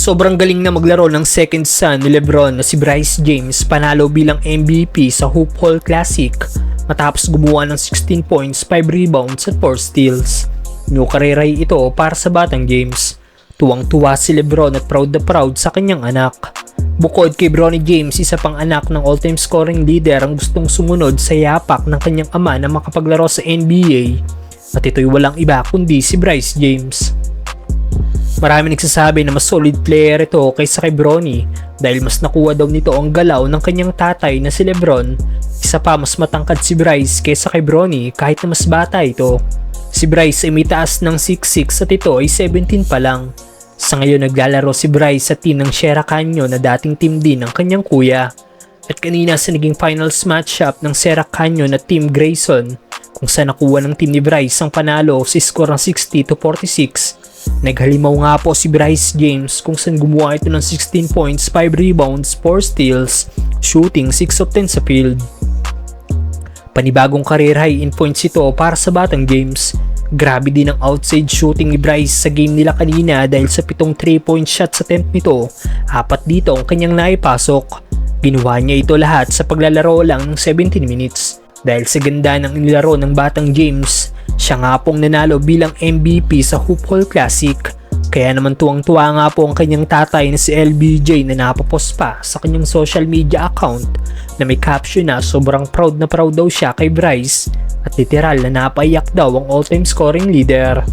sobrang galing na maglaro ng second son ni Lebron na si Bryce James panalo bilang MVP sa Hoop Hall Classic matapos gumawa ng 16 points, 5 rebounds at 4 steals. New career high ito para sa batang James. Tuwang-tuwa si Lebron at proud na proud sa kanyang anak. Bukod kay Bronny James, isa pang anak ng all-time scoring leader ang gustong sumunod sa yapak ng kanyang ama na makapaglaro sa NBA at ito'y walang iba kundi si Bryce James. Marami nagsasabi na mas solid player ito kaysa kay Bronny dahil mas nakuha daw nito ang galaw ng kanyang tatay na si Lebron. Isa pa, mas matangkad si Bryce kaysa kay Bronny kahit na mas bata ito. Si Bryce ay may taas ng 6'6" at ito ay 17 pa lang. Sa ngayon naglalaro si Bryce sa team ng Sierra Canyon na dating team din ng kanyang kuya. At kanina sa naging finals matchup ng Sierra Canyon at Team Grayson kung saan nakuha ng team ni Bryce ang panalo sa score ng 60-46. Naghalimaw nga po si Bryce James kung saan gumawa ito ng 16 points, 5 rebounds, 4 steals, shooting 6 of 10 sa field. Panibagong career high in points ito para sa batang James. Grabe din ang outside shooting ni Bryce sa game nila kanina dahil sa 7 3-point shots attempt nito, 4 dito ang kanyang naipasok. Ginawa niya ito lahat sa paglalaro lang ng 17 minutes. Dahil sa ganda ng inilaro ng batang James, siya nga pong nanalo bilang MVP sa Hoop Hall Classic. Kaya naman tuwang-tuwa nga po ang kanyang tatay na si LBJ na napapost pa sa kanyang social media account na may caption na sobrang proud na proud daw siya kay Bryce at literal na napaiyak daw ang all-time scoring leader.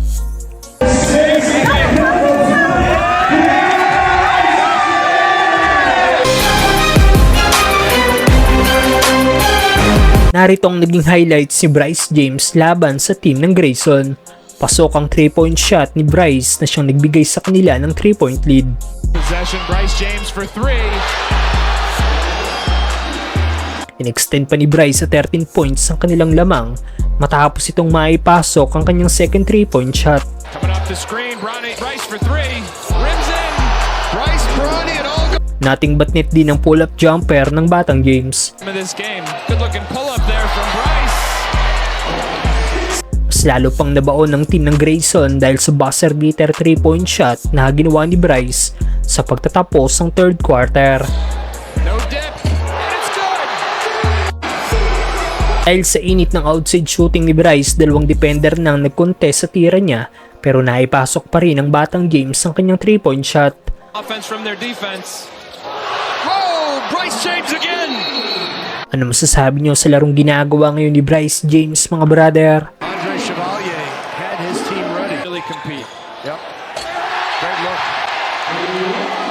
Narito ang naging highlights ni Bryce James laban sa team ng Grayson. Pasok ang 3-point shot ni Bryce na siyang nagbigay sa kanila ng 3-point lead. Possession, Bryce James for 3. In-extend pa ni Bryce sa 13 points ang kanilang lamang matapos itong maipasok ang kanyang second 3-point shot. Coming off the screen, Bryce for 3. Rims in. Bryce, Bronny, it all goes. Nating but net din ang pull-up jumper ng batang James. This game, good looking pull-up there from Bryce. Mas lalo pang nabaon ng team ng Grayson dahil sa buzzer beater 3-point shot na ginawa ni Bryce sa pagtatapos ng third quarter. No dip, and it's good. Dahil sa init ng outside shooting ni Bryce, dalawang defender nang nag-contest sa tira niya pero naipasok pa rin ng batang James ang kanyang 3-point shot. Offense from their defense. Oh, Bryce James again. Ano masasabi niyo sa larong ginagawa ngayon ni Bryce James, mga brother? Andre Chevalier had his team ready. Really compete. Yep. Great look.